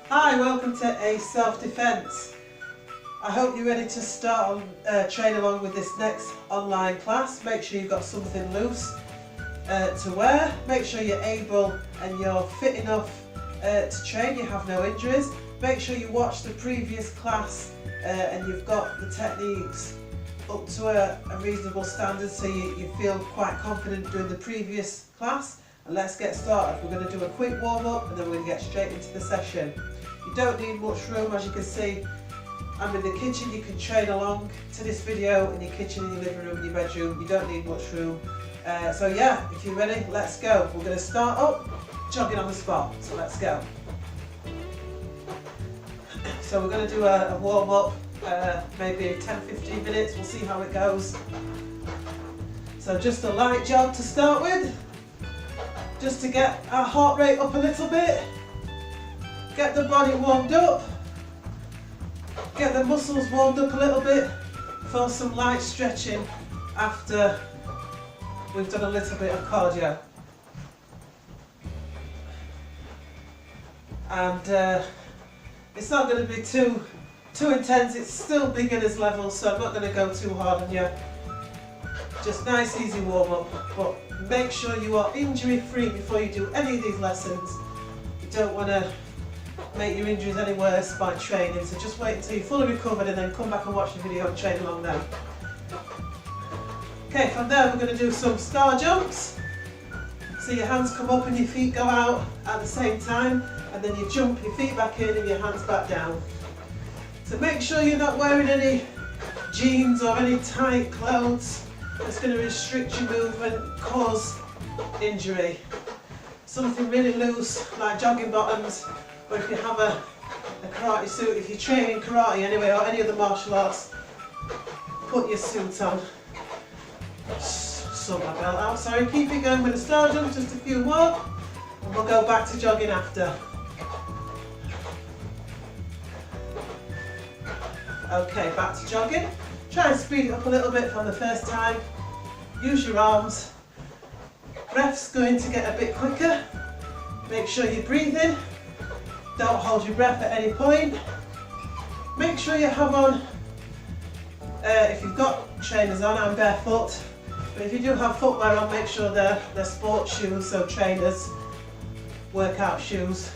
Hi, welcome to A Self-Defence. I hope you're ready to start train along with this next online class. Make sure you've got something loose to wear. Make sure you're able and you're fit enough to train, you have no injuries. Make sure you watch the previous class and you've got the techniques up to a reasonable standard so you feel quite confident doing the previous class. And let's get started. We're going to do a quick warm up and then we're going to get straight into the session. You don't need much room, as you can see. I'm in the kitchen. You can train along to this video in your kitchen, in your living room, in your bedroom. You don't need much room. So yeah, if you're ready, let's go. We're going to start up jogging on the spot. So let's go. So we're going to do a warm up, maybe 10-15 minutes. We'll see how it goes. So just a light jog to start with, just to get our heart rate up a little bit. Get the body warmed up, get the muscles warmed up a little bit for some light stretching after we've done a little bit of cardio. And it's not going to be too intense, it's still beginner's level, so I'm not going to go too hard on you. Just nice easy warm up, but make sure you are injury free before you do any of these lessons. You don't want to make your injuries any worse by training, so just wait until you're fully recovered and then come back and watch the video and train along then. Okay, from there we're going to do some star jumps. So your hands come up and your feet go out at the same time, and then you jump your feet back in and your hands back down. So make sure you're not wearing any jeans or any tight clothes that's going to restrict your movement, cause injury. Something really loose like jogging bottoms, or if you have a karate suit, if you're training karate anyway, or any other martial arts, put your suit on. Sort my belt out, sorry, keep it going with the star jump, just a few more, and we'll go back to jogging after. Okay, back to jogging. Try and speed it up a little bit from the first time. Use your arms. Breath's going to get a bit quicker. Make sure you're breathing. Don't hold your breath at any point. Make sure you have on, if you've got trainers on, I'm barefoot, but if you do have footwear on, make sure they're sports shoes, so trainers, workout shoes.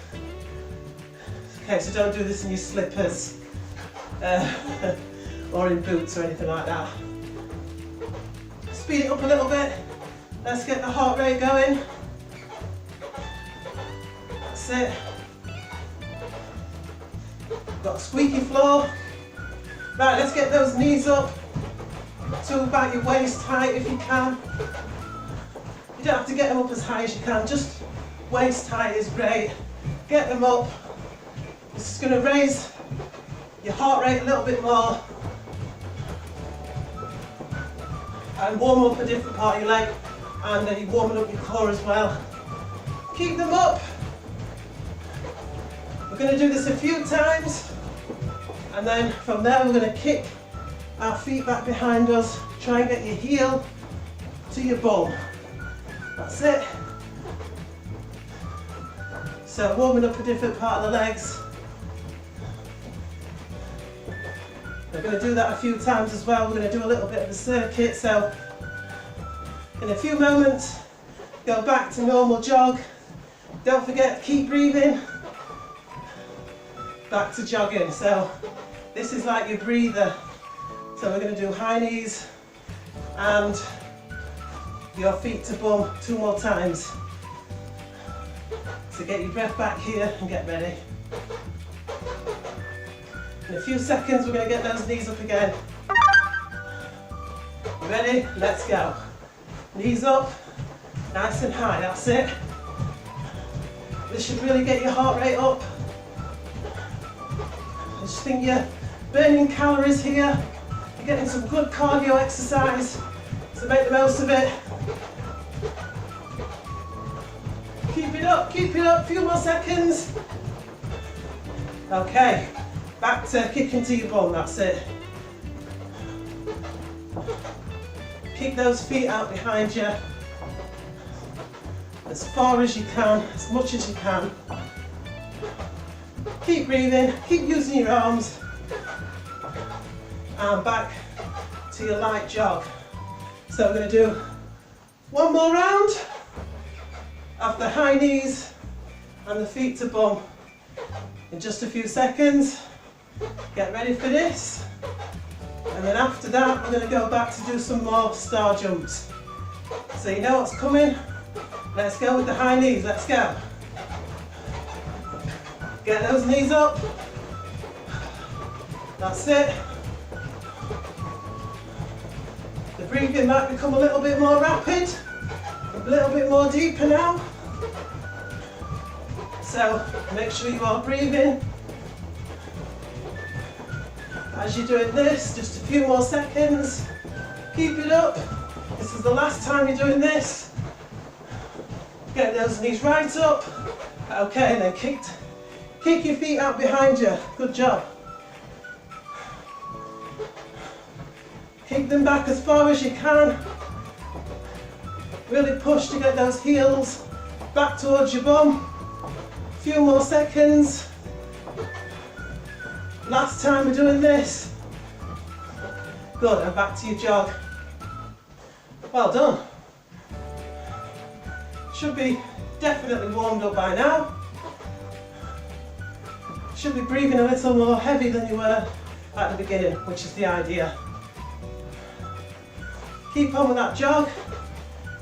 Okay, so don't do this in your slippers or in boots or anything like that. Speed it up a little bit. Let's get the heart rate going. That's it. Got a squeaky floor. Right, let's get those knees up to about your waist height if you can. You don't have to get them up as high as you can, just waist height is great. Get them up. This is going to raise your heart rate a little bit more and warm up a different part of your leg, and then you're warming up your core as well. Keep them up. We're going to do this a few times, and then from there we're going to kick our feet back behind us. Try and get your heel to your bum. That's it. So warming up a different part of the legs. We're going to do that a few times as well. We're going to do a little bit of a circuit. So in a few moments, go back to normal jog. Don't forget, keep breathing. Back to jogging. So this is like your breather. So we're going to do high knees and your feet to bum 2 more times. So get your breath back here and get ready. In a few seconds we're going to get those knees up again. Ready? Let's go. Knees up, nice and high, that's it. This should really get your heart rate up. I just think you're burning calories here. You're getting some good cardio exercise, so make the most of it. Keep it up, a few more seconds. Okay, back to kicking to your bum, that's it. Keep those feet out behind you. as far as you can, as much as you can. Keep breathing, keep using your arms. And back to your light jog. So we're going to do one more round of the high knees and the feet to bum in just a few seconds. Get ready for this. And then after that, we're going to go back to do some more star jumps. So you know what's coming. Let's go with the high knees. Let's go. Get those knees up. That's it. The breathing might become a little bit more rapid, a little bit more deeper now. So make sure you are breathing. As you're doing this, just a few more seconds. Keep it up. This is the last time you're doing this. Get those knees right up. Okay, and then kick your feet out behind you. Good job. Kick them back as far as you can. Really push to get those heels back towards your bum. A few more seconds. Last time we're doing this. Good, and back to your jog. Well done. Should be definitely warmed up by now. Should be breathing a little more heavy than you were at the beginning, which is the idea. Keep on with that jog.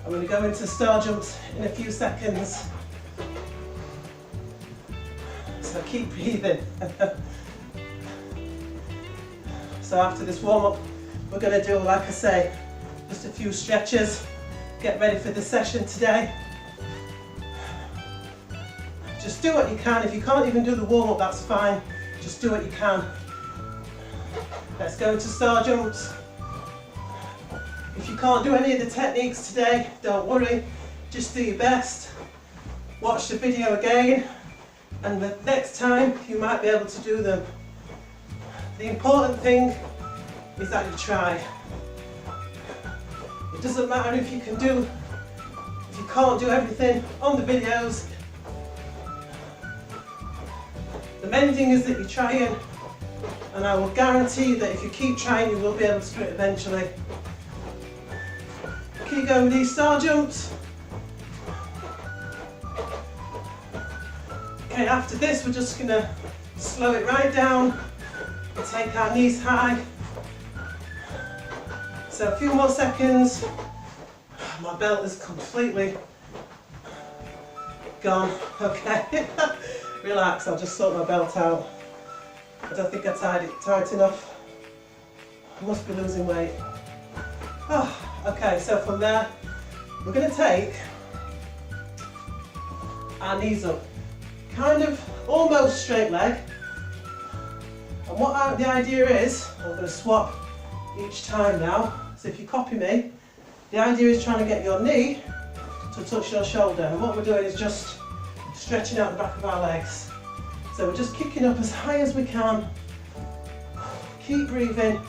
I'm going to go into star jumps in a few seconds. So keep breathing. So after this warm-up, we're going to do, like I say, just a few stretches. Get ready for the session today. Just do what you can. If you can't even do the warm-up, that's fine. Just do what you can. Let's go into star jumps. If you can't do any of the techniques today, don't worry. Just do your best. Watch the video again, and the next time you might be able to do them. The important thing is that you try. It doesn't matter if you can't do everything on the videos. The main thing is that you're trying, and I will guarantee that if you keep trying, you will be able to do it eventually. Keep going with these star jumps. Okay, after this, we're just going to slow it right down. We'll take our knees high. So a few more seconds. My belt is completely gone. Okay. Relax, I'll just sort my belt out. I don't think I tied it tight enough. I must be losing weight. Oh, okay, so from there, we're going to take our knees up. Kind of almost straight leg. And what the idea is, I'm going to swap each time now. So if you copy me, the idea is trying to get your knee to touch your shoulder. And what we're doing is just stretching out the back of our legs. So we're just kicking up as high as we can. Keep breathing.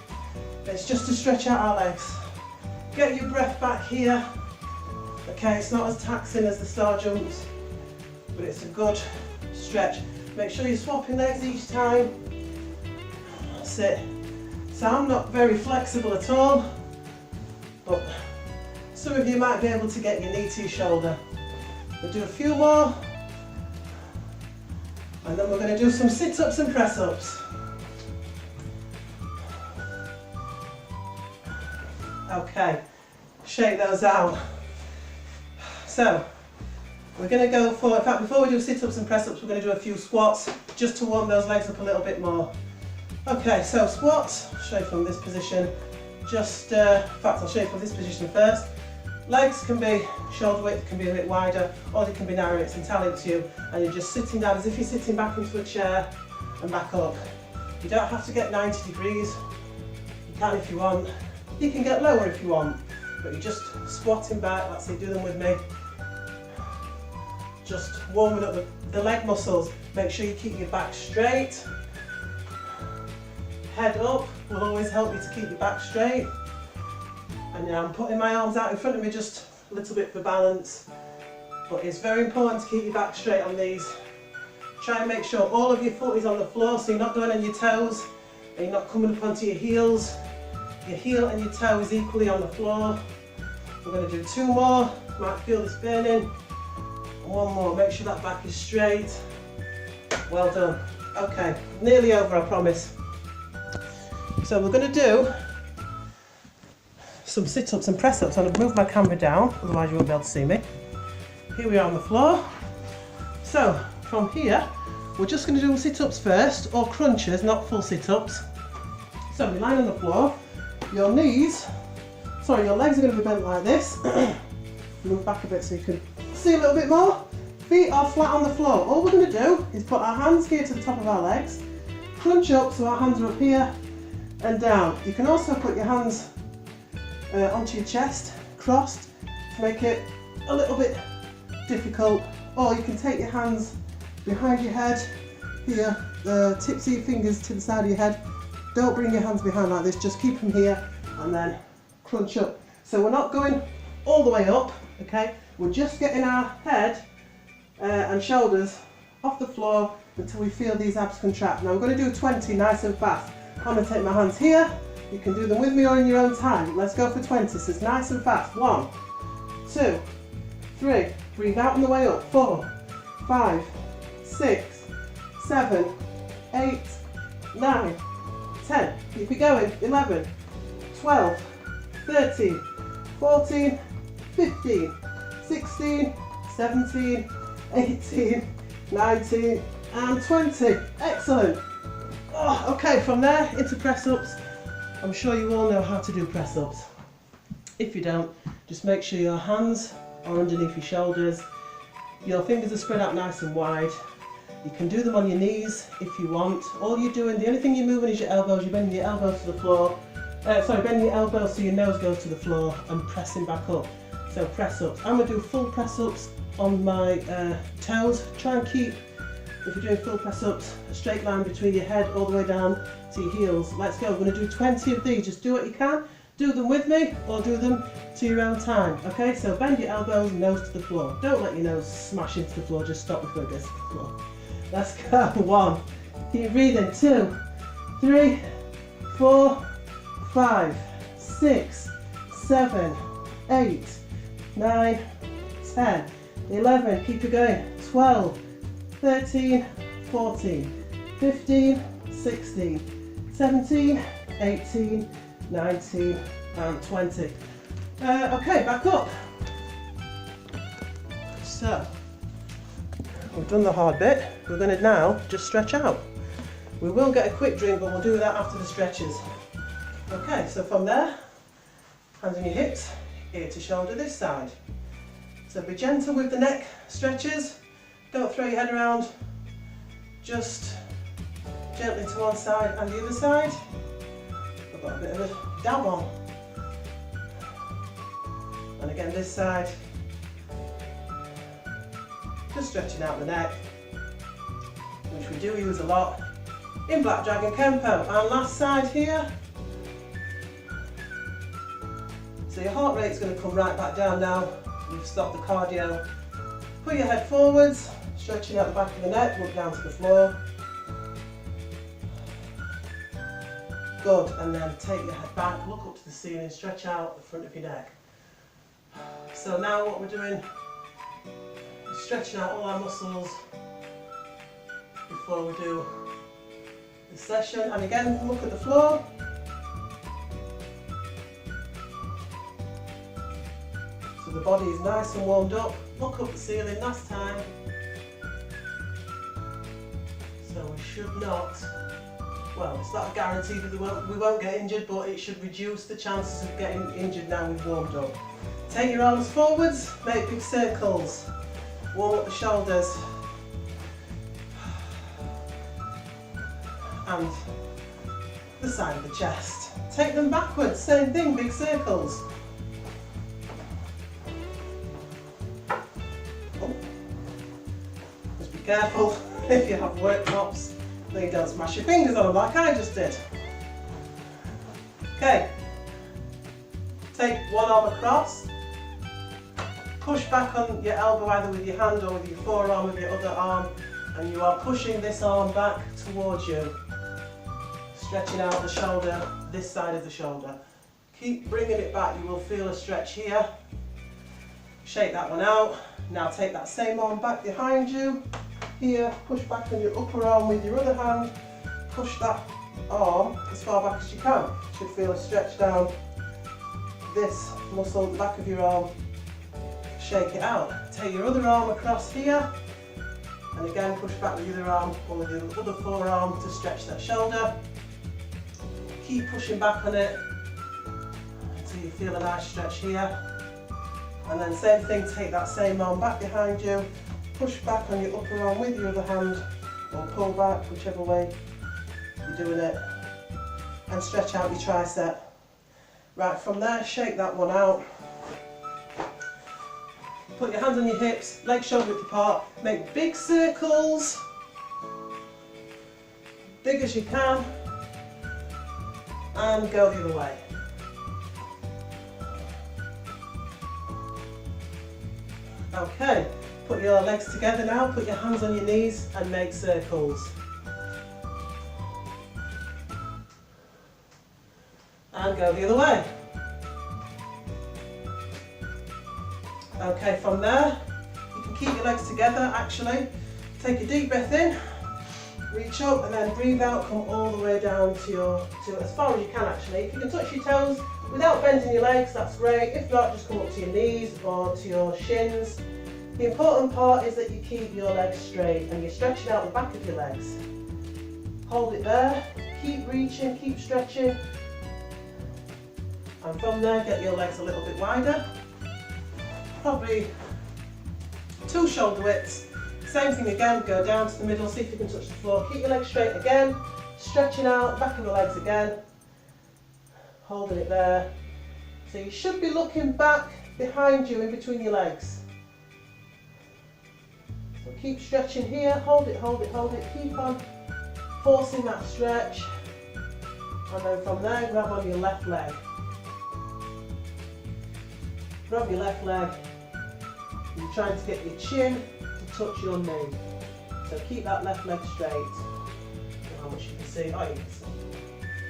It's just to stretch out our legs. Get your breath back here. Okay, it's not as taxing as the star jumps, but it's a good stretch. Make sure you're swapping legs each time. That's it. So I'm not very flexible at all, but some of you might be able to get your knee to your shoulder. We'll do a few more, and then we're going to do some sit-ups and press-ups. Okay, shake those out. So we're going to go for, in fact, before we do sit-ups and press-ups, we're going to do a few squats just to warm those legs up a little bit more. Okay, so squats, I'll show you from this position. Just, in fact, I'll show you from this position first. Legs can be shoulder width, can be a bit wider, or they can be narrow. It's entirely up to you. And you're just sitting down as if you're sitting back into a chair and back up. You don't have to get 90 degrees. You can if you want. You can get lower if you want, but you're just squatting back. Let's see, do them with me. Just warming up the leg muscles. Make sure you keep your back straight. Head up will always help you to keep your back straight. And now I'm putting my arms out in front of me just a little bit for balance. But it's very important to keep your back straight on these. Try and make sure all of your foot is on the floor, so you're not going on your toes and you're not coming up onto your heels. Your heel and your toe is equally on the floor. We're going to do 2 more. You might feel this burning. And 1 more. Make sure that back is straight. Well done. Okay, nearly over, I promise. So we're going to do some sit-ups and press-ups. I'm going to move my camera down, otherwise you won't be able to see me. Here we are on the floor. So from here, we're just going to do sit-ups first, or crunches, not full sit-ups. So you're lying on the floor, your legs are going to be bent like this. Move back a bit so you can see a little bit more. Feet are flat on the floor. All we're going to do is put our hands here to the top of our legs, crunch up so our hands are up here and down. You can also put your hands onto your chest, crossed, to make it a little bit difficult, or you can take your hands behind your head here, the tips of your fingers to the side of your head. Don't bring your hands behind like this, just keep them here and then crunch up. So we're not going all the way up, okay? We're just getting our head and shoulders off the floor until we feel these abs contract. Now we're going to do 20 nice and fast. I'm going to take my hands here. You can do them with me or in your own time. Let's go for 20, so it's nice and fast. 1, 2, 3, breathe out on the way up. 4, 5, 6, 7, 8, 9, 10, keep it going. 11, 12, 13, 14, 15, 16, 17, 18, 19 and 20. Excellent. Oh, okay, from there into press-ups. I'm sure you all know how to do press-ups. If you don't, just make sure your hands are underneath your shoulders. Your fingers are spread out nice and wide. You can do them on your knees if you want. All you're doing, the only thing you're moving is your elbows. You're bending your elbows to the floor. Bending your elbows so your nose goes to the floor and pressing back up. So press-ups. I'm going to do full press-ups on my toes. Try and keep, if you're doing full press-ups, a straight line between your head all the way down to your heels. Let's go. We're going to do 20 of these. Just do what you can. Do them with me or do them to your own time. Okay, so bend your elbows, nose to the floor. Don't let your nose smash into the floor. Just stop before it gets to the floor. Let's go. 1. Keep breathing. 2, 3, 4, 5, 6, 7, 8, 9, 10, 11, keep it going. 12, 13, 14, 15, 16, 17, 18, 19 and 20. Okay, back up. So, we've done the hard bit. We're going to now just stretch out. We will get a quick drink, but we'll do that after the stretches. Okay, so from there, hands on your hips, ear to shoulder this side. So be gentle with the neck stretches. Don't throw your head around. Just gently to one side and the other side. I've got a bit of a dab on. And again this side. Just stretching out the neck, which we do use a lot in Black Dragon Kempo. And last side here. So your heart rate's going to come right back down now. We've stopped the cardio. Put your head forwards, stretching out the back of the neck, look down to the floor. Good, and then take your head back, look up to the ceiling, stretch out the front of your neck. So now what we're doing is stretching out all our muscles before we do the session. And again, look at the floor. So the body is nice and warmed up. Look up the ceiling last time. So we should not, well, it's not a guarantee that we won't get injured, but it should reduce the chances of getting injured now we've warmed up. Take your arms forwards, make big circles. Warm up the shoulders. And the side of the chest. Take them backwards, same thing, big circles. Careful if you have work tops, then you don't smash your fingers on them like I just did. Okay, take one arm across, push back on your elbow either with your hand or with your forearm with your other arm, and you are pushing this arm back towards you, stretching out the shoulder, this side of the shoulder. Keep bringing it back, you will feel a stretch here. Shake that one out. Now take that same arm back behind you. Here, push back on your upper arm with your other hand. Push that arm as far back as you can. You should feel a stretch down this muscle at the back of your arm. Shake it out. Take your other arm across here. And again, push back with your other arm or with your other forearm to stretch that shoulder. Keep pushing back on it until you feel a nice stretch here. And then same thing, take that same arm back behind you, push back on your upper arm with your other hand, or pull back, whichever way you're doing it, and stretch out your tricep. Right, from there, shake that one out. Put your hands on your hips, legs shoulder width apart, make big circles, big as you can, and go the other way. Okay, put your legs together now, put your hands on your knees and make circles. And go the other way. Okay, from there, you can keep your legs together actually. Take a deep breath in, reach up and then breathe out, come all the way down to as far as you can actually. If you can touch your toes without bending your legs, that's great. If not, just come up to your knees or to your shins. The important part is that you keep your legs straight and you're stretching out the back of your legs. Hold it there, keep reaching, keep stretching. And from there, get your legs a little bit wider. Probably 2 shoulder widths. Same thing again, go down to the middle, see if you can touch the floor. Keep your legs straight again, stretching out, back of the legs again. Holding it there. So you should be looking back behind you in between your legs. So keep stretching here, hold it, hold it, hold it. Keep on forcing that stretch. And then from there, grab on your left leg. Grab your left leg. You're trying to get your chin to touch your knee. So keep that left leg straight. I don't know how much you can see. Oh, you can see.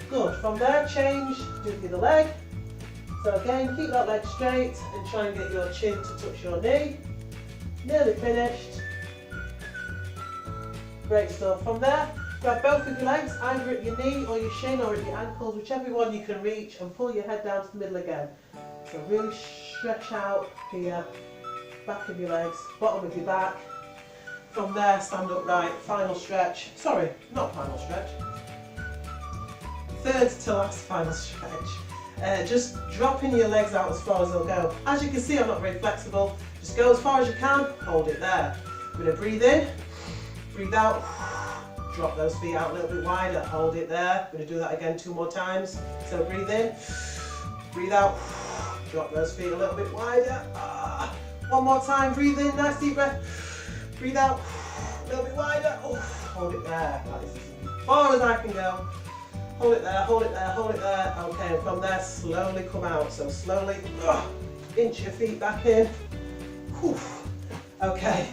Good. From there, change to the other leg. So again, keep that leg straight and try and get your chin to touch your knee. Nearly finished. Great stuff. From there, grab both of your legs, either at your knee or your shin or at your ankles, whichever one you can reach, and pull your head down to the middle again. So really stretch out here, back of your legs, bottom of your back. From there, stand upright, final stretch. Sorry, not final stretch. Third to last final stretch. Just dropping your legs out as far as they'll go. As you can see, I'm not very flexible. Just go as far as you can, hold it there. I'm going to breathe in, breathe out, drop those feet out a little bit wider, hold it there. I'm going to do that again 2 more times. So breathe in, breathe out, drop those feet a little bit wider. 1 more time, breathe in, nice deep breath. Breathe out, a little bit wider. Hold it there. That is as far as I can go. Hold it there, hold it there, hold it there. Okay, and from there, slowly come out. So slowly, inch your feet back in. Whew. Okay,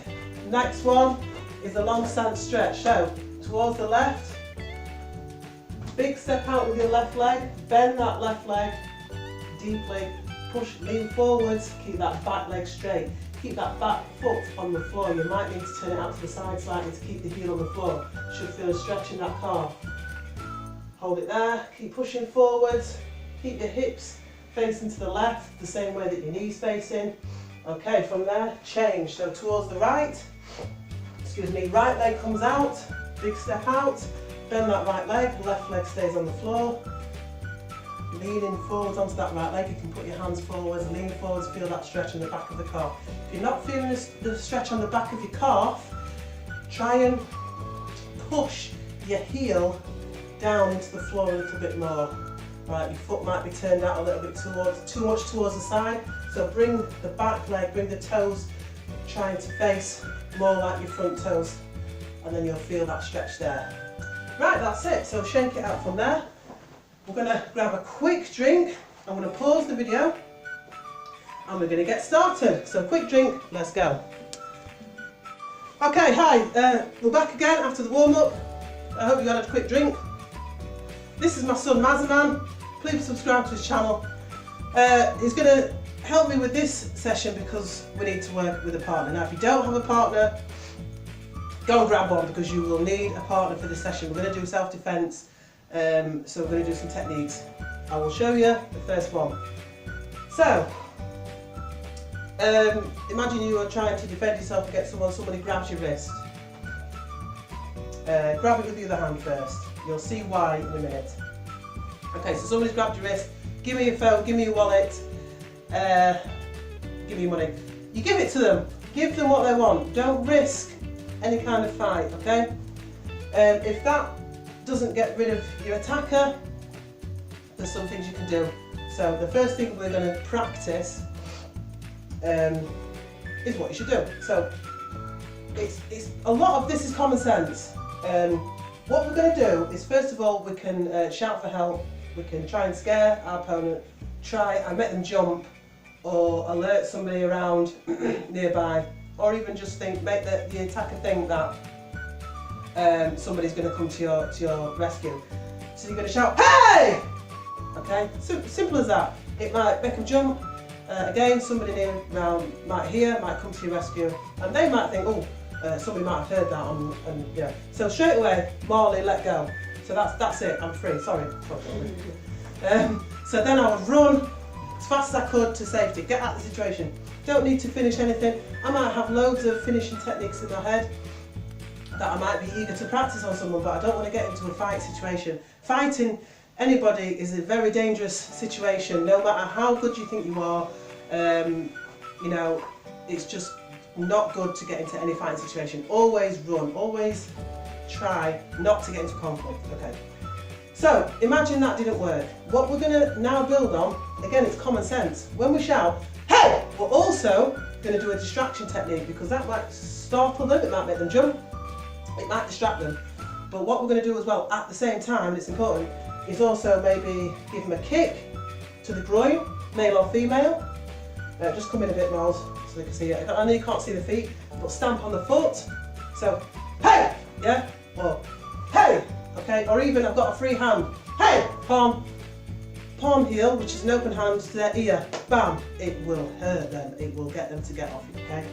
next one is a long stance stretch. So, towards the left, big step out with your left leg, bend that left leg deeply, push, lean forwards, keep that back leg straight. Keep that back foot on the floor. You might need to turn it out to the side slightly to keep the heel on the floor. Should feel a stretch in that calf. Hold it there, keep pushing forwards, keep your hips facing to the left, the same way that your knees facing. Okay, from there, change. So towards the right, right leg comes out, big step out, bend that right leg, left leg stays on the floor. Leaning forwards onto that right leg, you can put your hands forwards, lean forwards, feel that stretch in the back of the calf. If you're not feeling the stretch on the back of your calf, try and push your heel down into the floor a little bit more. Right, your foot might be turned out a little bit too much towards the side, so bring the back leg, bring the toes, trying to face more like your front toes, and then you'll feel that stretch there. Right, that's it, so shake it out from there. We're going to grab a quick drink, I'm going to pause the video, and we're going to get started. So quick drink, let's go. Okay, hi, we're back again after the warm-up. I hope you had a quick drink. This is my son Mazaman. Please subscribe to his channel. He's going to help me with this session because we need to work with a partner. Now if you don't have a partner, go and grab one because you will need a partner for this session. We're going to do self-defense, so we're going to do some techniques. I will show you the first one. So, imagine you are trying to defend yourself against someone, somebody grabs your wrist. Grab it with the other hand first. You'll see why in a minute. Okay, so somebody's grabbed your wrist. Give me your phone, give me your wallet, give me your money. You give it to them. Give them what they want. Don't risk any kind of fight, okay? If that doesn't get rid of your attacker, there's some things you can do. So the first thing we're going to practice is what you should do. So it's a lot of this is common sense. What we're going to do is, first of all, we can shout for help. We can try and scare our opponent, try and make them jump, or alert somebody around nearby, or even just make the attacker think that somebody's going to come to your rescue. So you're going to shout, "Hey!" Okay, simple as that. It might make them jump. Again, somebody near around might hear, might come to your rescue, and they might think, "Oh, somebody might have heard that." And yeah, so straight away, Marley, let go. So that's it. I'm free. Sorry. So then I would run as fast as I could to safety. Get out of the situation. Don't need to finish anything. I might have loads of finishing techniques in my head that I might be eager to practice on someone, but I don't want to get into a fight situation. Fighting anybody is a very dangerous situation. No matter how good you think you are, you know, it's just not good to get into any fighting situation. Always run. Always try not to get into conflict. Okay. So imagine that didn't work. What we're going to now build on, again, it's common sense. When we shout, "Hey!" we're also going to do a distraction technique because that might startle them, it might make them jump, it might distract them. But what we're going to do as well at the same time, and it's important, is also maybe give them a kick to the groin, male or female. Just come in a bit more so they can see it. I know you can't see the feet, but stamp on the foot. So, "Hey!" Yeah? Or, "Hey!" Okay? Or even, I've got a free hand. "Hey!" Palm heel, which is an open hand to their ear. Bam! It will hurt them. It will get them to get off you, okay?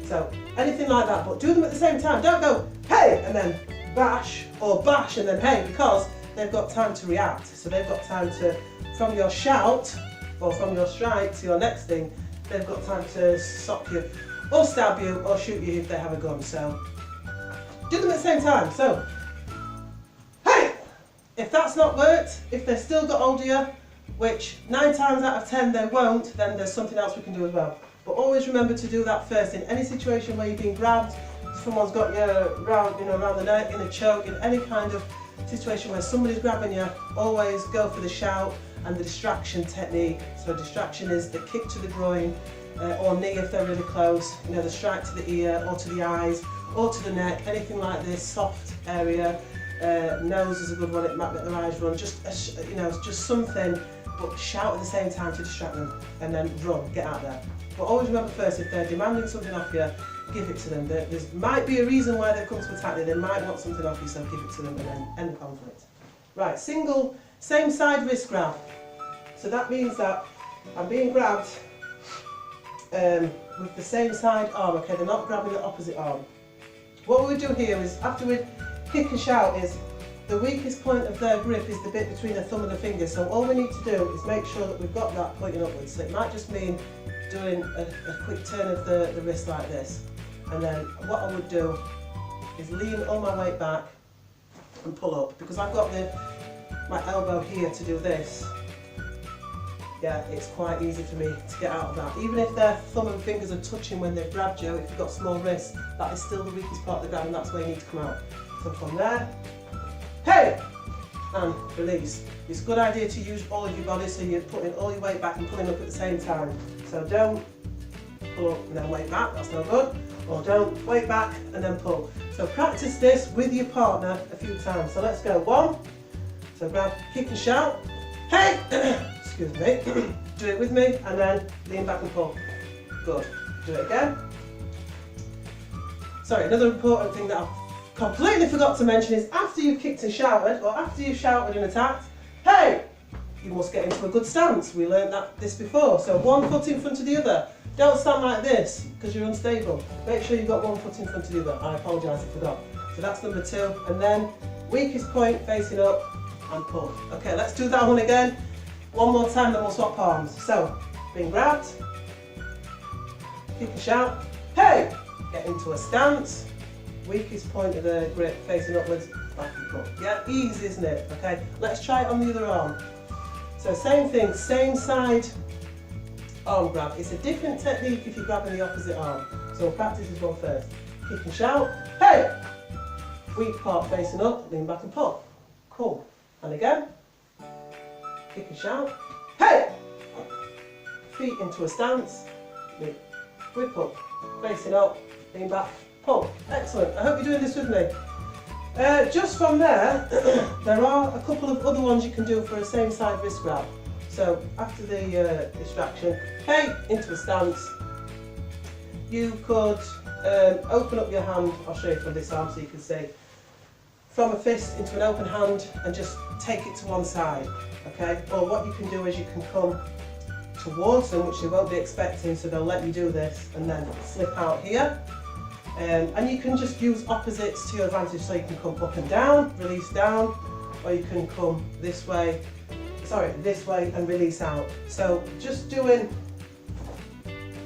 So, anything like that, but do them at the same time. Don't go, "Hey!" and then bash, or bash and then "Hey," because they've got time to react. So they've got time to, from your shout, or from your strike to your next thing, they've got time to sock you, or stab you, or shoot you if they have a gun. So, do them at the same time. So, "Hey!" If that's not worked, if they've still got hold of you, which 9 times out of 10 they won't, then there's something else we can do as well. But always remember to do that first. In any situation where you're being grabbed, someone's got you around the neck, in a choke, in any kind of situation where somebody's grabbing you, always go for the shout and the distraction technique. So distraction is the kick to the groin, or knee if they're really close, you know, the strike to the ear or to the eyes or to the neck, anything like this, soft area. Nose is a good one, it might make their eyes run, just you know, just something, but shout at the same time to distract them, and then run, get out there. But always remember first, if they're demanding something off you, give it to them. There might be a reason why they've come to attack you, they might want something off you, so give it to them and then end the conflict. Right, single, same side wrist grab. So that means that I'm being grabbed with the same side arm, okay, they're not grabbing the opposite arm. What we do here is, after we kick and shout, is the weakest point of their grip is the bit between the thumb and the finger. So all we need to do is make sure that we've got that pointing upwards. So it might just mean doing a quick turn of the wrist like this. And then what I would do is lean all my weight back and pull up. Because I've got my elbow here to do this. Yeah, it's quite easy for me to get out of that. Even if their thumb and fingers are touching when they've grabbed you, if you've got small wrists, that is still the weakest part of the grab, and that's where you need to come out. So from there, "Hey!" and release. It's a good idea to use all of your body, so you're putting all your weight back and pulling up at the same time. So don't pull up and then weight back, that's no good. Or don't weight back and then pull. So practice this with your partner a few times. So let's go. 1. So grab, kick and shout. "Hey!" Excuse me. Do it with me and then lean back and pull. Good. Do it again. Sorry, another important thing that I completely forgot to mention is after you've kicked and shouted, or after you've shouted and attacked, hey! You must get into a good stance. We learned this before. So one foot in front of the other. Don't stand like this because you're unstable. Make sure you've got one foot in front of the other. I apologise, I forgot. So that's number 2. And then weakest point facing up and pull. Okay, let's do that one again. One more time, then we'll swap palms. So, being grabbed, kick and shout, hey! Get into a stance. Weakest point of the grip facing upwards, back and pull. Yeah, easy, isn't it? Okay, let's try it on the other arm. So same thing, same side arm grab. It's a different technique if you're grabbing the opposite arm. So we'll practice this one first. Kick and shout, hey! Weak part facing up, lean back and pull. Cool. And again. Kick and shout, hey! Feet into a stance, whip up, facing up, lean back, pull. Excellent. I hope you're doing this with me. Just from there, there are a couple of other ones you can do for a same side wrist grab. So after the distraction, hey, into a stance. You could open up your hand, I'll show you from this arm so you can see, from a fist into an open hand and just take it to one side, okay? Or what you can do is you can come towards them, which they won't be expecting, so they'll let you do this, and then slip out here. And you can just use opposites to your advantage, so you can come up and down, release down, or you can come this way and release out. So just doing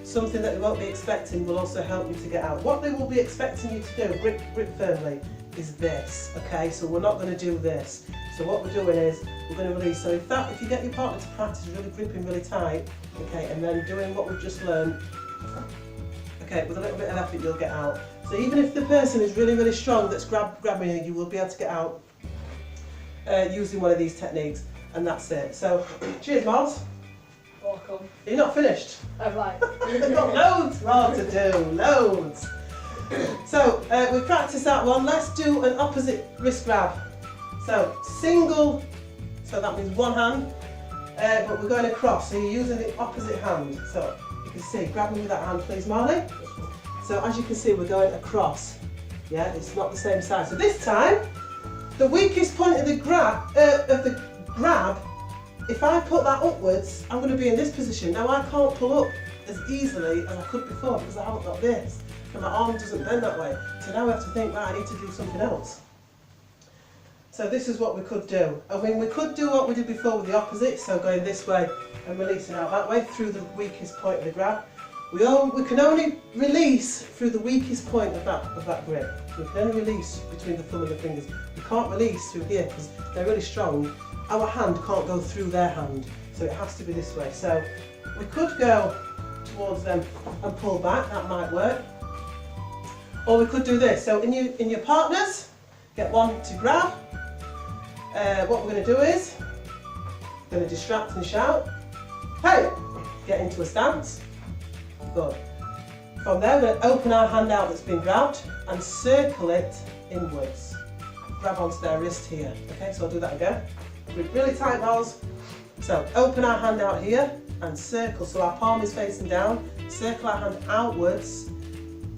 something that they won't be expecting will also help you to get out. What they will be expecting you to do, grip firmly, is this, okay? So we're not going to do this. So what we're doing is, we're going to release. So if you get your partner to practice really gripping really tight, okay, and then doing what we've just learned, okay, with a little bit of effort you'll get out. So even if the person is really, really strong that's grabbing you, you will be able to get out using one of these techniques, and that's it. So, cheers, Miles. Welcome. You're not finished. Oh, right. We've got loads more to do, loads. So, we practiced that one. Let's do an opposite wrist grab. So, single, so that means one hand, but we're going across, so you're using the opposite hand. So, you can see, grab me with that hand please, Marley. So as you can see, we're going across. Yeah, it's not the same side. So this time, the weakest point of the grab, if I put that upwards, I'm going to be in this position. Now I can't pull up as easily as I could before because I haven't got this, and my arm doesn't bend that way. So now we have to think, right, I need to do something else. So this is what we could do. I mean, we could do what we did before with the opposite, so going this way and releasing out that way through the weakest point of the grab. We can only release through the weakest point of that grip. We can only release between the thumb and the fingers. We can't release through here because they're really strong. Our hand can't go through their hand, so it has to be this way. So we could go towards them and pull back, that might work. Or we could do this. So in your partners, get one to grab. What we're going to do is, we're going to distract and shout. Hey! Get into a stance. Good. From there, we're going to open our hand out that's been grabbed and circle it inwards. Grab onto their wrist here. Okay, so I'll do that again. Grip really tight, Miles. So open our hand out here and circle. So our palm is facing down. Circle our hand outwards.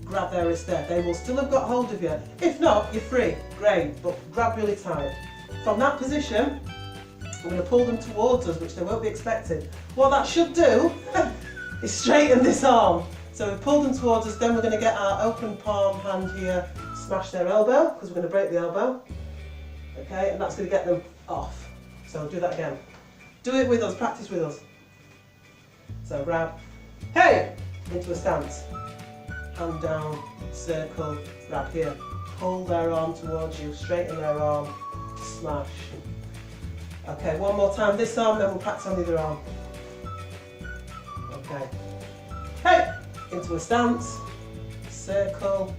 Grab their wrist there. They will still have got hold of you. If not, you're free. Great, but grab really tight. From that position, we're going to pull them towards us, which they won't be expecting. What that should do is straighten this arm. So we pull them towards us, then we're going to get our open palm hand here, smash their elbow, because we're going to break the elbow. Okay, and that's going to get them off. So do that again. Do it with us, practice with us. So grab, hey, into a stance. Hand down, circle, grab here. Pull their arm towards you, straighten their arm, smash. Okay, one more time this arm, then we'll practice on the other arm. Okay. Hey! Into a stance, circle,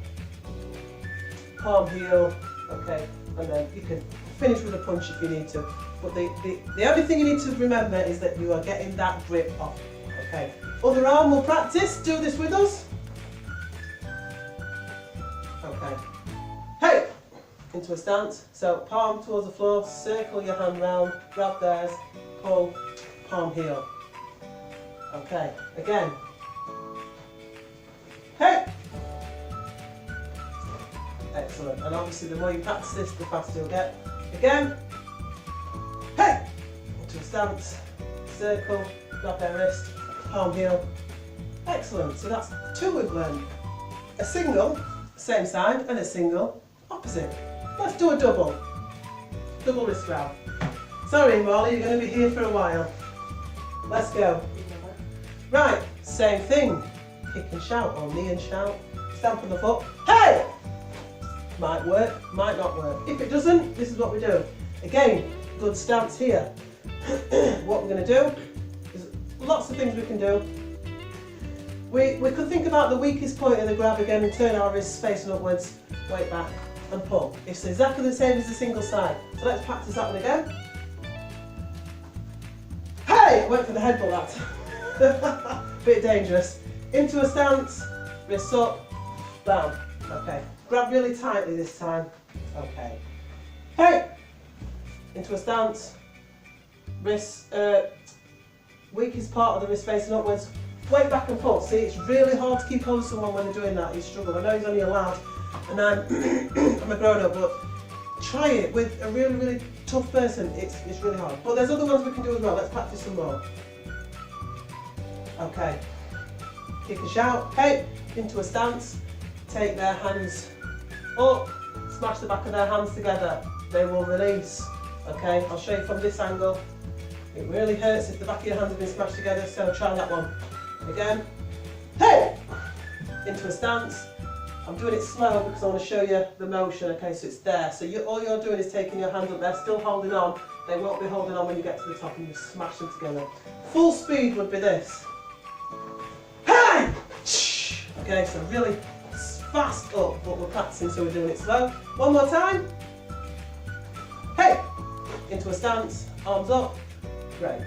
palm heel, okay, and then you can finish with a punch if you need to. But the only thing you need to remember is that you are getting that grip off. Okay. Other arm will practice, do this with us. Okay. Hey! Into a stance, so palm towards the floor, circle your hand round, grab theirs, pull, palm heel. Okay, again. Hey! Excellent. And obviously the more you practice this, the faster you'll get. Again. Hey! Into a stance, circle, grab their wrist, palm heel. Excellent. So that's 2 we've learned. A single, same side, and a single, opposite. Let's do a double. Double wrist grab. Sorry, Molly, you're going to be here for a while. Let's go. Right, same thing. Kick and shout, or knee and shout. Stamp on the foot. Hey! Might work, might not work. If it doesn't, this is what we do. Again, good stance here. What we're going to do is lots of things we can do. We could think about the weakest point of the grab again and turn our wrists facing upwards, weight back and pull. It's exactly the same as the single side. So let's practice that one again. Hey! I went for the headbutt that. Bit dangerous. Into a stance, wrists up, down. Okay. Grab really tightly this time. Okay. Hey! Into a stance, wrists, weakest part of the wrist facing upwards, weight back and pull. See, it's really hard to keep hold of someone when they're doing that. You struggle. I know he's only a lad and I'm a grown up, but try it with a really, really tough person. It's really hard. But there's other ones we can do as well. Let's practice some more. Okay. Kick and shout. Hey! Into a stance. Take their hands up. Smash the back of their hands together. They will release. Okay, I'll show you from this angle. It really hurts if the back of your hands have been smashed together, so try that one. Again. Hey! Into a stance. I'm doing it slow because I want to show you the motion, okay, so it's there. So all you're doing is taking your hands up, they're still holding on. They won't be holding on when you get to the top and you smash them together. Full speed would be this. Hey! Okay, so really fast up, but we're practicing, so we're doing it slow. One more time. Hey! Into a stance, arms up. Great.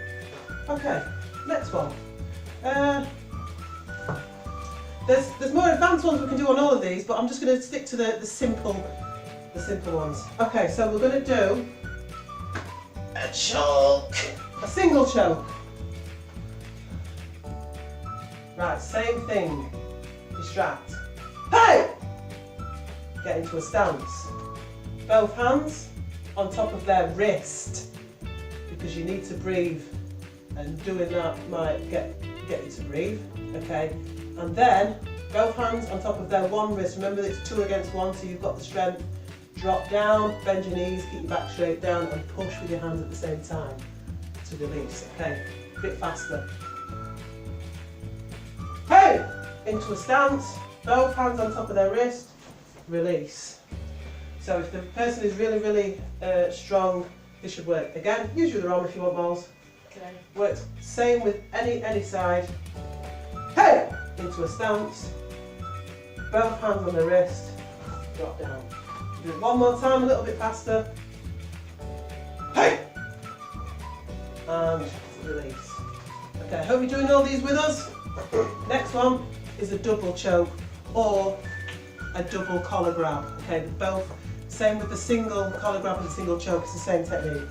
Okay, next one. There's more advanced ones we can do on all of these, but I'm just going to stick to the simple ones. Okay, so we're going to do a choke, a single choke. Right, same thing. Distract. Hey! Get into a stance. Both hands on top of their wrist, because you need to breathe, and doing that might get you to breathe. Okay. And then, both hands on top of their one wrist. Remember that it's 2 against 1, so you've got the strength. Drop down, bend your knees, keep your back straight down, and push with your hands at the same time to release. Okay, a bit faster. Hey! Into a stance, both hands on top of their wrist, release. So if the person is really, really strong, this should work. Again, use your other arm if you want, balls. Okay. Works same with any side. Hey! Into a stance, both hands on the wrist, drop down. Do it one more time, a little bit faster. Hey! And release. Okay, hope you're doing all these with us. Next one is a double choke or a double collar grab. Okay, both, same with the single collar grab and the single choke, it's the same technique.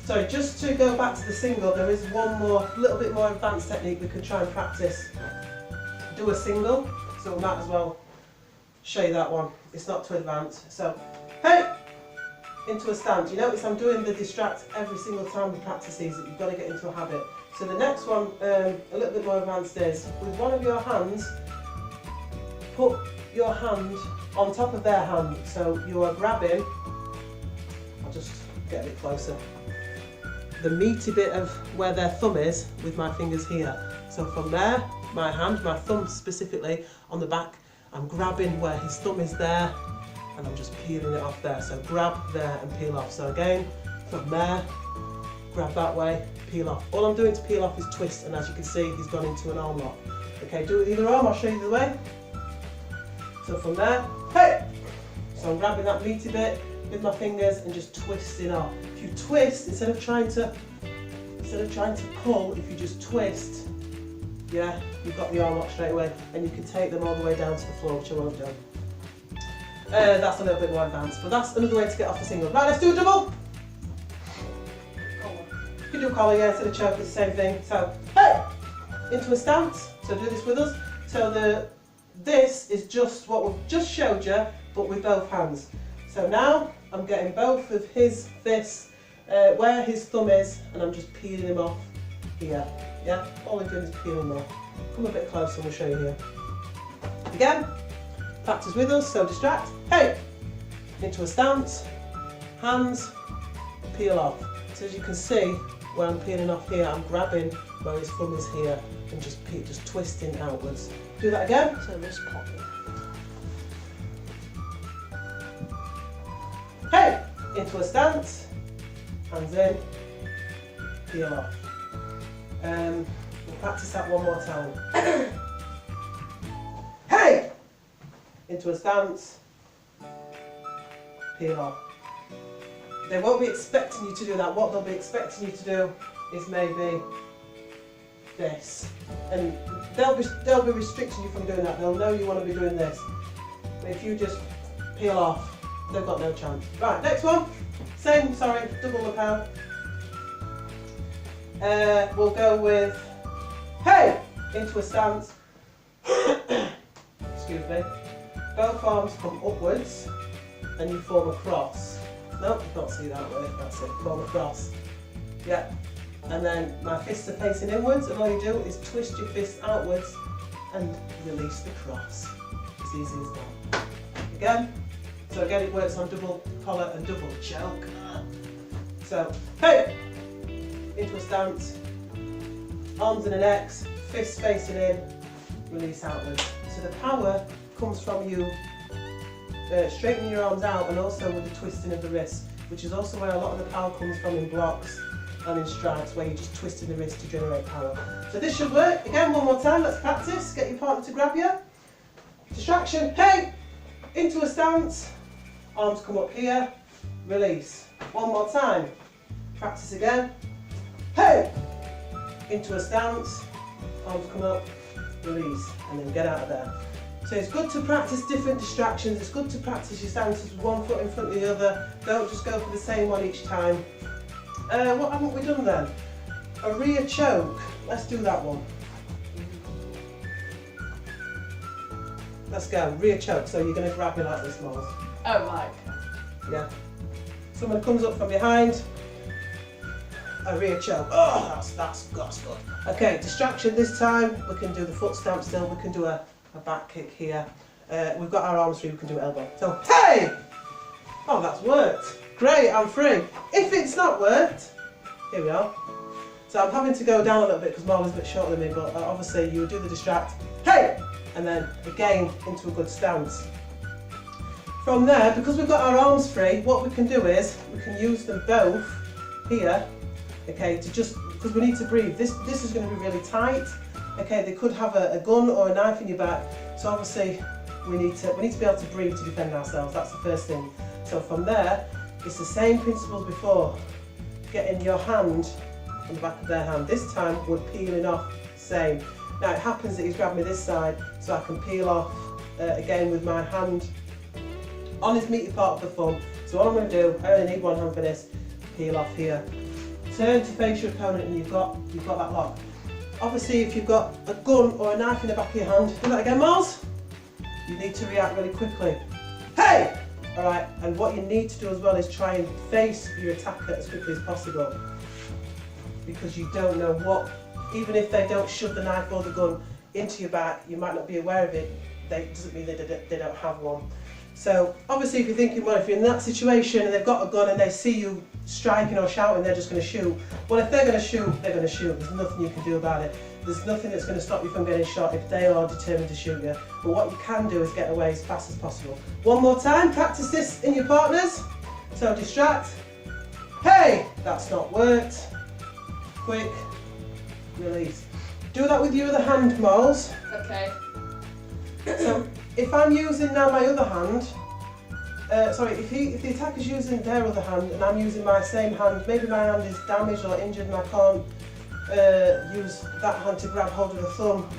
So just to go back to the single, there is one more, little bit more advanced technique we could try and practice. Do a single, so we might as well show you that one. It's not too advanced. So, hey! Into a stance. You notice I'm doing the distract every single time we practice these, that you've got to get into a habit. So the next one, a little bit more advanced is, with one of your hands, put your hand on top of their hand. So you are grabbing, I'll just get a bit closer, the meaty bit of where their thumb is with my fingers here. So from there, my hand, my thumb specifically, on the back, I'm grabbing where his thumb is there and I'm just peeling it off there. So grab there and peel off. So again, from there, grab that way, peel off. All I'm doing to peel off is twist, and as you can see, he's gone into an arm lock. Okay, do it with either arm, I'll show you the way. So from there, hey! So I'm grabbing that meaty bit with my fingers and just twisting off. If you twist, instead of trying to pull, if you just twist, yeah, you've got the arm lock straight away, and you can take them all the way down to the floor, which I won't do. That's a little bit more advanced, but that's another way to get off the single. Right, let's do a double. You can do a collar, yeah, instead of choke, it's the same thing. So, hey! Into a stance. So do this with us. So this is just what we've just showed you, but with both hands. So now I'm getting both of his fists where his thumb is, and I'm just peeling him off here. Yeah, all I'm doing is peeling him off. Come a bit closer and we'll show you here. Again, practice with us, so distract. Hey! Into a stance, hands, peel off. So as you can see, where I'm peeling off here, I'm grabbing where his thumb is here and just twisting outwards. Do that again. So wrist popping. Hey! Into a stance, hands in, peel off. We'll practice that one more time. Hey! Into a stance, peel off. They won't be expecting you to do that. What they'll be expecting you to do is maybe this. And they'll be restricting you from doing that. They'll know you want to be doing this. But if you just peel off, they've got no chance. Right, next one. Same, sorry, double the power. We'll go with, hey! Into a stance. Excuse me. Both arms come upwards and you form a cross. No, you can't see that way, that's it, form a cross. Yeah. And then my fists are facing inwards, and all you do is twist your fists outwards and release the cross. It's easy as that. Again. So again, it works on double collar and double choke. So, hey! Into a stance. Arms in an X, fists facing in, release outwards. So the power comes from you straightening your arms out, and also with the twisting of the wrist, which is also where a lot of the power comes from in blocks and in strikes, where you're just twisting the wrist to generate power. So this should work. Again, one more time, let's practice. Get your partner to grab you. Distraction, hey! Into a stance, arms come up here, release. One more time. Practice again. Hey! Into a stance, arms come up, release, and then get out of there. So it's good to practice different distractions. It's good to practice your stances with one foot in front of the other. Don't just go for the same one each time. What haven't we done then? A rear choke. Let's do that one. Let's go. Rear choke. So you're going to grab me like this, Miles. Oh, right. Yeah. Someone comes up from behind. A rear choke. Oh, that's good. Okay, distraction this time. We can do the foot stamp still. We can do a back kick here. We've got our arms free, we can do elbow. So, hey! Oh, that's worked. Great, I'm free. If it's not worked, here we are. So I'm having to go down a little bit because Marlon's a bit shorter than me, but obviously you would do the distract, hey! And then again into a good stance. From there, because we've got our arms free, what we can do is we can use them both here, okay, to just, because we need to breathe. This is going to be really tight. Okay, they could have a gun or a knife in your back, so obviously we need to be able to breathe to defend ourselves. That's the first thing. So from there, it's the same principles before. Getting your hand on the back of their hand. This time we're peeling off. Same. Now it happens that he's grabbed me this side, so I can peel off again with my hand on his meaty part of the thumb. So what I'm going to do, I only need one hand for this. Peel off here. Turn to face your opponent, and you've got that lock. Obviously, if you've got a gun or a knife in the back of your hand, do that again, Miles. You need to react really quickly. Hey! Alright, and what you need to do as well is try and face your attacker as quickly as possible. Because you don't know what, even if they don't shove the knife or the gun into your back, you might not be aware of it. That doesn't mean they don't have one. So, obviously, if you're thinking, well, if you're in that situation and they've got a gun and they see you striking or shouting, they're just going to shoot. Well, if they're going to shoot, they're going to shoot. There's nothing you can do about it. There's nothing that's going to stop you from getting shot if they are determined to shoot you. But what you can do is get away as fast as possible. One more time, practice this in your partners. So, distract. Hey! That's not worked. Quick. Release. Do that with your other hand, Miles. Okay. So, if I'm using now my other hand, if the attacker's using their other hand and I'm using my same hand, maybe my hand is damaged or injured and I can't use that hand to grab hold of the thumb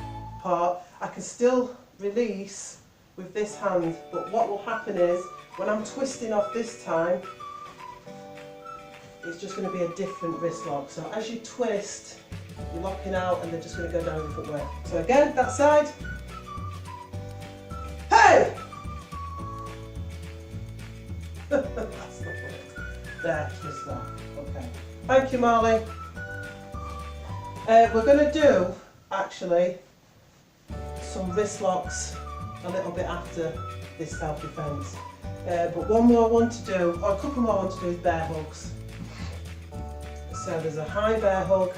part, I can still release with this hand. But what will happen is, when I'm twisting off this time, it's just going to be a different wrist lock. So as you twist, you're locking out and they're just going to go down a different way. So again, that side. Hey! That's not it. There, just that. Okay. Thank you, Marley. We're going to do, actually, some wrist locks a little bit after this self-defence. But one more I want to do, or a couple more I want to do is bear hugs. So there's a high bear hug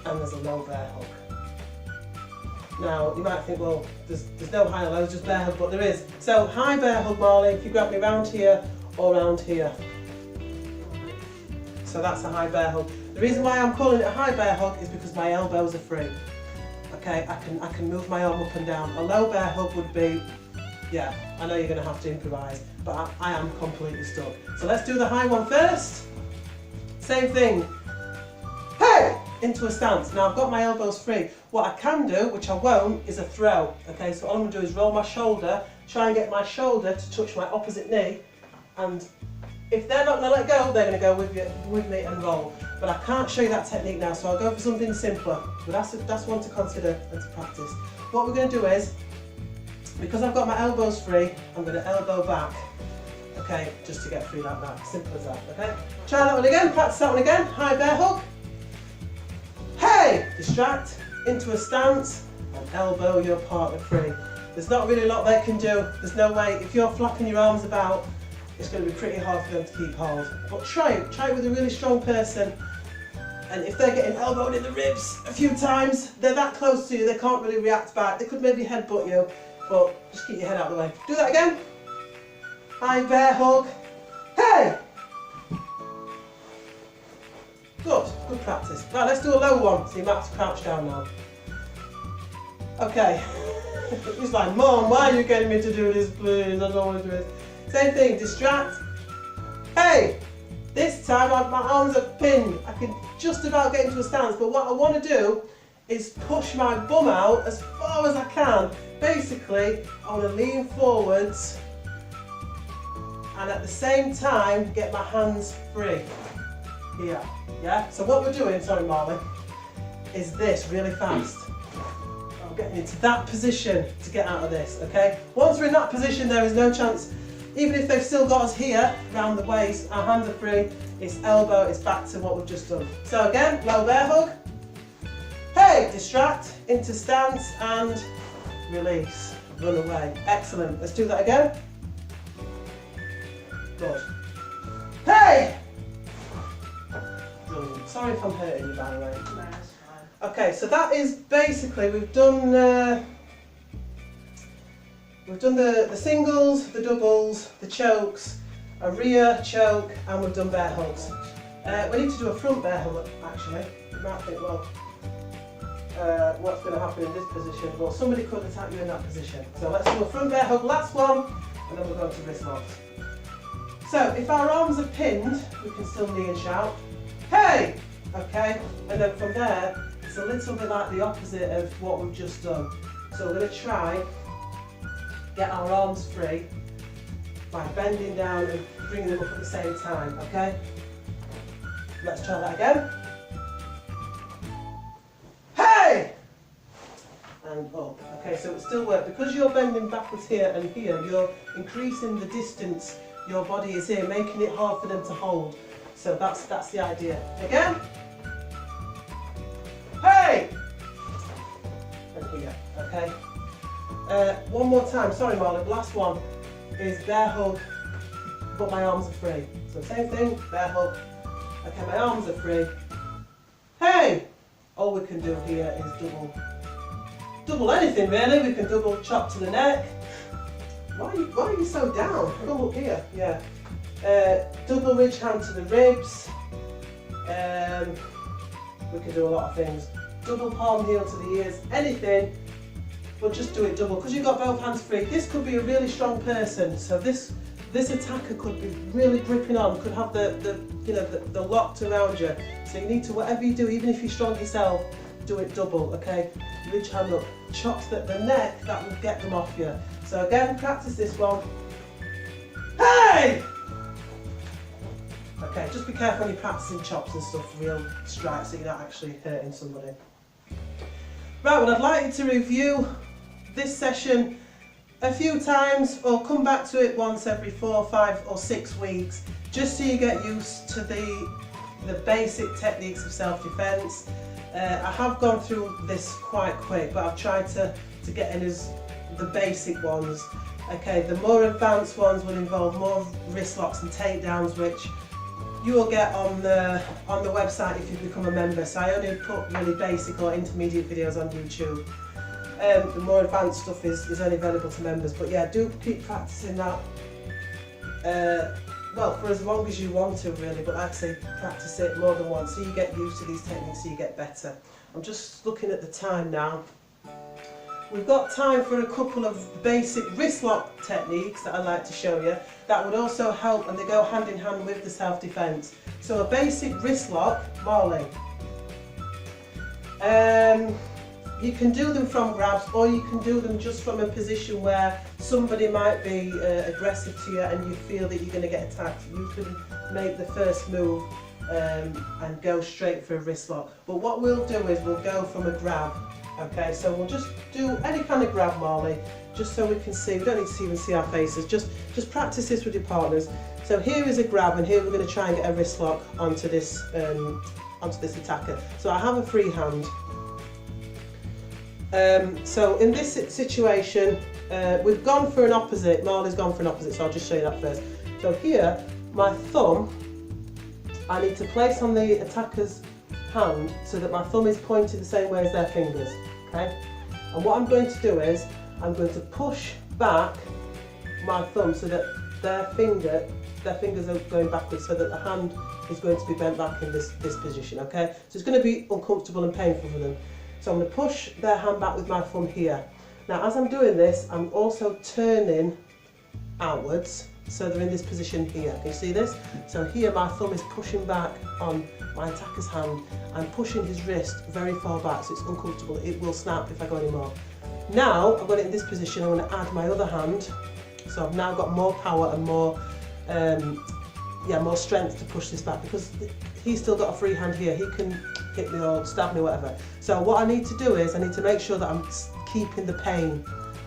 and there's a low bear hug. Now you might think, well, there's no high or low, just bear hug, but there is. So high bear hug, Marley, if you grab me round here or round here. So that's a high bear hug. The reason why I'm calling it a high bear hug is because my elbows are free. Okay, I can move my arm up and down. A low bear hug would be, yeah, I know you're going to have to improvise, but I am completely stuck. So let's do the high one first. Same thing. Hey! Into a stance. Now I've got my elbows free. What I can do, which I won't, is a throw. Okay, so all I'm going to do is roll my shoulder, try and get my shoulder to touch my opposite knee, and if they're not going to let go, they're going to go with me and roll. But I can't show you that technique now, so I'll go for something simpler. But that's one to consider and to practice. What we're going to do is, because I've got my elbows free, I'm going to elbow back. Okay, just to get free like that. Simple as that, okay? Try that one again, practice that one again. High bear hug. Hey! Distract, into a stance, and elbow your partner free. There's not really a lot they can do. There's no way, if you're flapping your arms about, it's going to be pretty hard for them to keep hold. But try it with a really strong person. And if they're getting elbowed in the ribs a few times, they're that close to you, they can't really react back. They could maybe headbutt you, but just keep your head out of the way. Do that again. High bear hug. Hey! Good practice. Right, let's do a low one. So you might have to crouch down now. Okay. He's like, Mom, why are you getting me to do this, please? I don't want to do this. Same thing, distract. Hey! This time my arms are pinned. I can just about get into a stance, but what I want to do is push my bum out as far as I can. Basically, I want to lean forwards and at the same time get my hands free. Here, yeah? So what we're doing, sorry Marley, is this really fast. I'm getting into that position to get out of this, okay? Once we're in that position, there is no chance, even if they've still got us here, around the waist, our hands are free, it's elbow, it's back to what we've just done. So again, low bear hug. Hey, distract, into stance and release, run away. Excellent, let's do that again. Good. Hey! Brilliant. Sorry if I'm hurting you, by the way. No, that's fine. Okay, so that is basically, we've done the singles, the doubles, the chokes, a rear choke, and we've done bear hugs. We need to do a front bear hug, actually. You might think, well, what's going to happen in this position? Well, somebody could attack you in that position. So let's do a front bear hug, last one, and then we'll go to wrist locks. So if our arms are pinned, we can still knee and shout, hey! Okay, and then from there, it's a little bit like the opposite of what we've just done. So we're going to try get our arms free by bending down and bringing them up at the same time, okay? Let's try that again. Hey! And up. Okay, so it still works. Because you're bending backwards here and here, you're increasing the distance your body is here, making it hard for them to hold. So that's the idea. Again. Hey! And here, okay? One more time, sorry Marlon, last one is bear hug, but my arms are free. So same thing, bear hug. Okay, my arms are free. Hey! All we can do here is double anything really. We can double chop to the neck. Why are you so down? Come up here, yeah. Double ridge hand to the ribs. We can do a lot of things. Double palm heel to the ears, anything, but just do it double. Because you've got both hands free, this could be a really strong person. So this attacker could be really gripping on, could have the locked around you. So you need to, whatever you do, even if you're strong yourself, do it double, okay? Ridge hand up, chops the neck, that will get them off you. So again, practice this one. Hey! Okay, just be careful when you're practicing chops and stuff, real strikes, so you're not actually hurting somebody. Right, well I'd like you to review this session a few times, or come back to it once every 4, 5 or 6 weeks, just so you get used to the basic techniques of self-defence. I have gone through this quite quick, but I've tried to get in as the basic ones. Okay, the more advanced ones will involve more wrist locks and takedowns, which you will get on the website if you become a member. So I only put really basic or intermediate videos on YouTube. The more advanced stuff is only available to members. But yeah, do keep practicing that. Well, for as long as you want to, really, but like I say, practice it more than once so you get used to these techniques, so you get better. I'm just looking at the time now. We've got time for a couple of basic wrist lock techniques that I'd like to show you that would also help, and they go hand in hand with the self-defence. So a basic wrist lock, Marley. You can do them from grabs, or you can do them just from a position where somebody might be aggressive to you and you feel that you're going to get attacked. You can make the first move and go straight for a wrist lock. But what we'll do is we'll go from a grab. Okay, so we'll just do any kind of grab, Marley, just so we can see. We don't need to even see our faces. Just practice this with your partners. So here is a grab, and here we're going to try and get a wrist lock onto this attacker. So I have a free hand. So in this situation, we've gone for an opposite. Marley's gone for an opposite, so I'll just show you that first. So here, my thumb, I need to place on the attacker's hand so that my thumb is pointed the same way as their fingers. Okay, and what I'm going to do is I'm going to push back my thumb so that their fingers are going backwards, so that the hand is going to be bent back in this position. Okay, so it's going to be uncomfortable and painful for them. So I'm going to push their hand back with my thumb here. Now as I'm doing this, I'm also turning outwards, so they're in this position here. Can you see this? So here my thumb is pushing back on my attacker's hand and pushing his wrist very far back, so it's uncomfortable. It will snap if I go any more. Now I've got it in this position, I'm going to add my other hand. So I've now got more power and more strength to push this back, because he's still got a free hand here. He can hit me or stab me or whatever. So what I need to do is I need to make sure that I'm keeping the pain.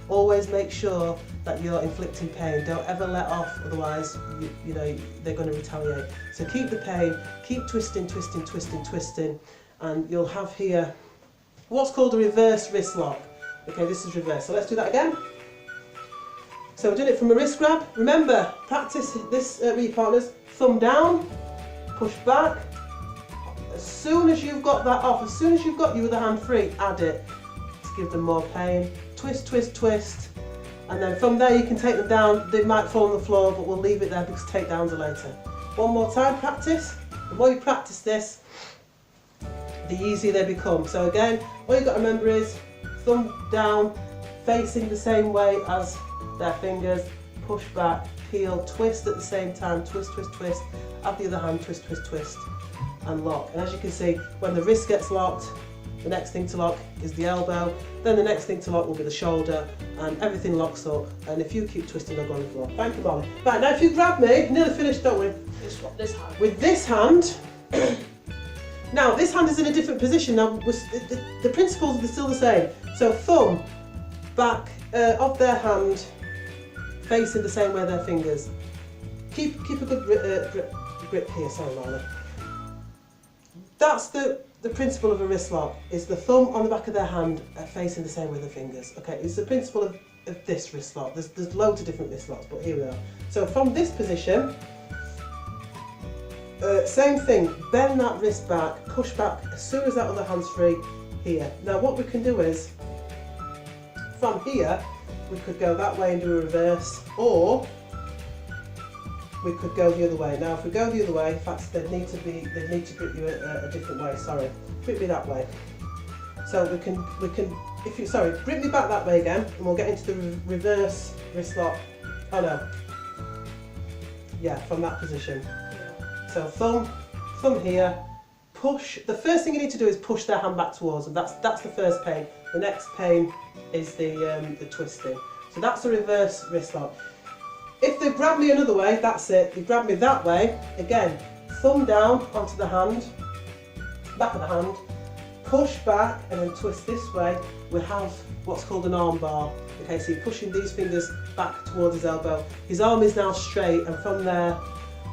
Always make sure that you're inflicting pain. Don't ever let off, otherwise you know they're going to retaliate. So keep the pain, keep twisting, twisting, twisting, twisting, and you'll have here what's called a reverse wrist lock. Okay, this is reverse. So let's do that again. So we're doing it from a wrist grab. Remember, practice this with your partners. Thumb down, push back. As soon as you've got that off, as soon as you've got your other hand free, add it to give them more pain. Twist, twist, twist. And then from there you can take them down. They might fall on the floor, but we'll leave it there because takedowns are later. One more time, practice. The more you practice this, the easier they become. So again, all you've got to remember is thumb down, facing the same way as their fingers, push back, peel, twist at the same time, twist, twist, twist. Add the other hand, twist, twist, twist, and lock. And as you can see, when the wrist gets locked, the next thing to lock is the elbow, then the next thing to lock will be the shoulder, and everything locks up. And if you keep twisting, they'll go on the floor. Thank you, Molly. Right, now if you grab me, nearly finished, don't we? This hand. With this hand, now this hand is in a different position. Now the principles are still the same. So thumb back of their hand, facing the same way their fingers. Keep a good grip here, sorry Marley. That's the principle of a wrist lock, is the thumb on the back of their hand facing the same way their fingers. Okay, it's the principle of this wrist lock. There's loads of different wrist locks, but here we are. So from this position, same thing, bend that wrist back, push back as soon as that other hand's free here. Now what we can do is, from here, we could go that way and do a reverse, or we could go the other way. Now if we go the other way, in fact they'd need to grip you a different way, sorry. Grip me that way. So we can grip me back that way again, and we'll get into the reverse wrist lock. Oh no. Yeah, from that position. Yeah. So thumb here, push. The first thing you need to do is push their hand back towards them. That's the first pain. The next pain is the twisting. So that's a reverse wrist lock. If they grab me another way, that's it. They grab me that way, again, thumb down onto the hand, back of the hand, push back and then twist this way. We have what's called an arm bar. Okay, so you're pushing these fingers back towards his elbow. His arm is now straight, and from there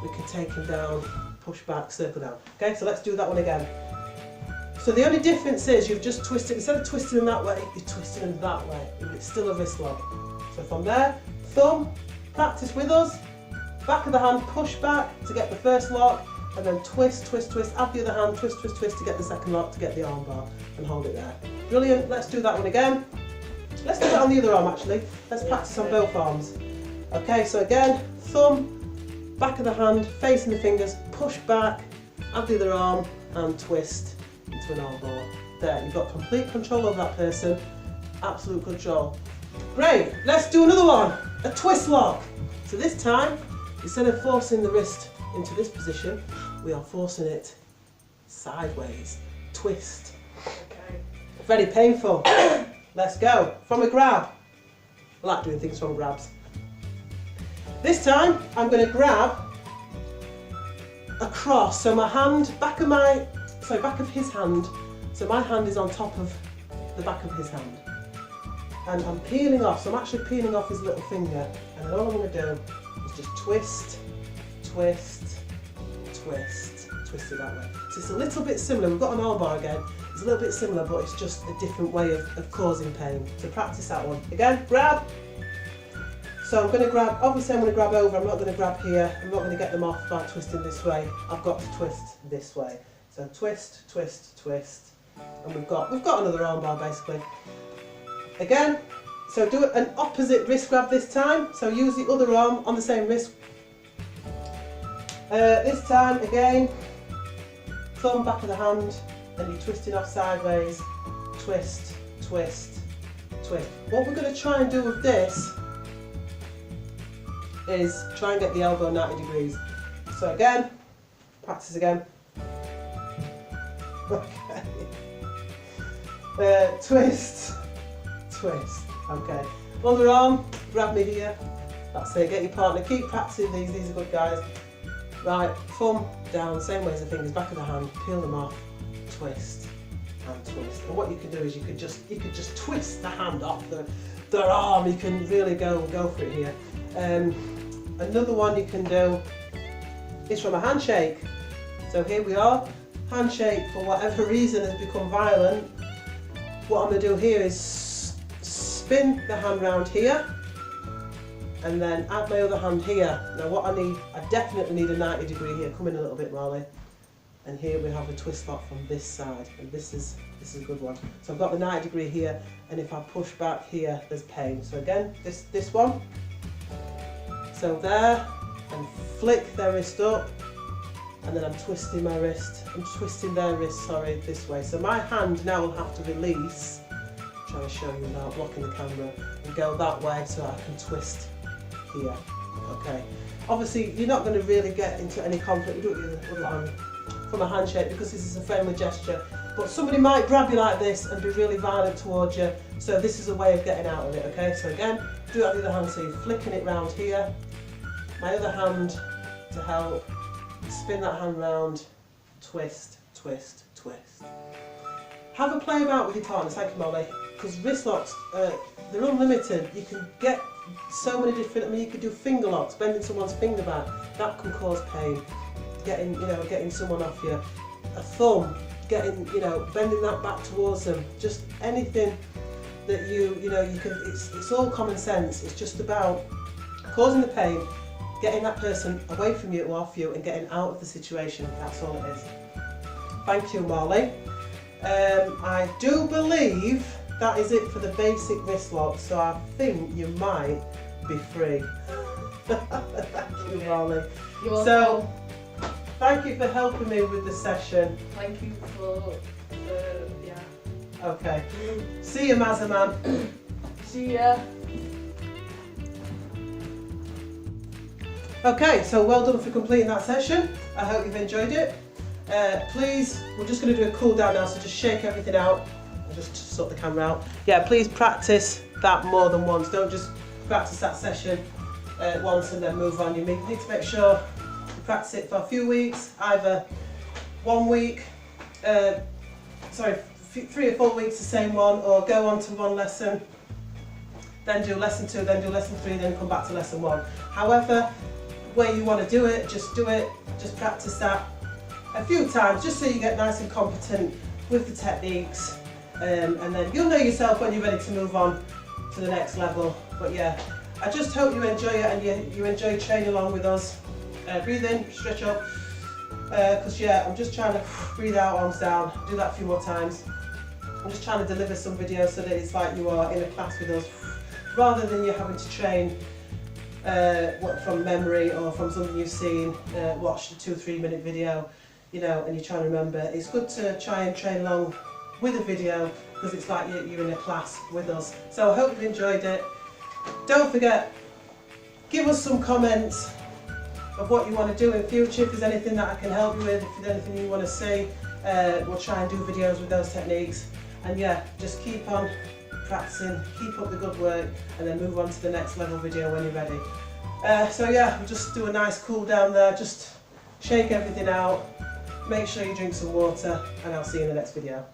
we can take him down, push back, circle down. Okay, so let's do that one again. So the only difference is you've just twisted, instead of twisting him that way, you're twisting him that way. It's still a wrist lock. So from there, thumb, practice with us, back of the hand, push back to get the first lock, and then twist, twist, twist, add the other hand, twist, twist, twist to get the second lock, to get the arm bar, and hold it there. Brilliant, let's do that one again. Let's do that on the other arm actually. Let's practice on both arms. Okay, so again, thumb, back of the hand, facing the fingers, push back, add the other arm, and twist into an arm bar. There, you've got complete control of that person, absolute control. Great, let's do another one, a twist lock. So this time, instead of forcing the wrist into this position, we are forcing it sideways. Twist. Okay. Very painful. Let's go. From a grab. I like doing things from grabs. This time, I'm going to grab across. So my hand, back of his hand. So my hand is on top of the back of his hand. And I'm peeling off. So I'm actually peeling off his little finger. And then all I'm going to do is just twist, twist, twist, twist it that way. So it's a little bit similar. We've got an arm bar again. It's a little bit similar, but it's just a different way of causing pain. So practice that one. Again, grab. So I'm going to grab, obviously I'm going to grab over. I'm not going to grab here. I'm not going to get them off by twisting this way. I've got to twist this way. So twist, twist, twist. And we've got another arm bar basically. Again, so do an opposite wrist grab this time. So use the other arm on the same wrist. This time, again, thumb back of the hand, and you're twisting off sideways. Twist, twist, twist. What we're going to try and do with this is try and get the elbow 90 degrees. So again, practice again. Okay. Twist, twist. Okay. Other arm, grab me here. That's it. Get your partner. Keep practicing these. These are good guys. Right. Thumb down. Same way as the fingers. Back of the hand. Peel them off. Twist and twist. And what you can do is you could just twist the hand off the arm. You can really go for it here. Another one you can do is from a handshake. So here we are. Handshake, for whatever reason, has become violent. What I'm going to do here is spin the hand round here and then add my other hand here. Now what I definitely need a 90 degree here. Come in a little bit, Marley. And here we have a twist lock from this side, and this is a good one. So I've got the 90 degree here, and if I push back here, there's pain. So again, this one. So there, and flick their wrist up, and then I'm twisting my wrist. I'm twisting their wrist, sorry, this way. So my hand now will have to release. I'm trying to show you now, blocking the camera, and go that way so I can twist here. Okay. Obviously, you're not going to really get into any conflict. We do it with the other hand from a handshake because this is a friendly gesture. But somebody might grab you like this and be really violent towards you. So this is a way of getting out of it. Okay. So again, do it with the other hand. So you're flicking it round here. My other hand to help. Spin that hand round, twist, twist, twist. Have a play about with your partners, thank you Molly, because wrist locks, they're unlimited. You can get so many different, you could do finger locks, bending someone's finger back, that can cause pain. Getting someone off you. A thumb, bending that back towards them. Just anything that you can, it's all common sense. It's just about causing the pain, getting that person away from you or off you and getting out of the situation. That's all it is. Thank you, Marley. I do believe that is it for the basic wrist lock, so I think you might be free. Thank you, Marley. You're welcome. Thank you for helping me with the session. Thank you for Okay. See you, Mazzaman. See ya. Okay, so well done for completing that session. I hope you've enjoyed it. Please, we're just going to do a cool down now, so just shake everything out. I'll just sort the camera out. Yeah, please practice that more than once. Don't just practice that session once and then move on. You need to make sure you practice it for a few weeks, either 1 week, 3 or 4 weeks the same one, or go on to one lesson then do lesson 2, then do lesson 3, then come back to lesson 1. However way you want to do it, just practice that a few times, just so you get nice and competent with the techniques, and then you'll know yourself when you're ready to move on to the next level. But yeah, I just hope you enjoy it and you enjoy training along with us. Breathe in, stretch up, because yeah, I'm just trying to breathe out, arms down, do that a few more times. I'm just trying to deliver some videos so that it's like you are in a class with us, rather than you having to train from memory or from something you've seen, watched a 2-3 minute video, you know, and you're trying to remember. It's good to try and train along with a video, because it's like you're in a class with us. So I hope you enjoyed it. Don't forget, give us some comments of what you want to do in future, if there's anything that I can help you with, if there's anything you want to see. We'll try and do videos with those techniques. And yeah, just keep on practicing, keep up the good work, and then move on to the next level video when you're ready. So yeah, we'll just do a nice cool down there, just shake everything out, make sure you drink some water, and I'll see you in the next video.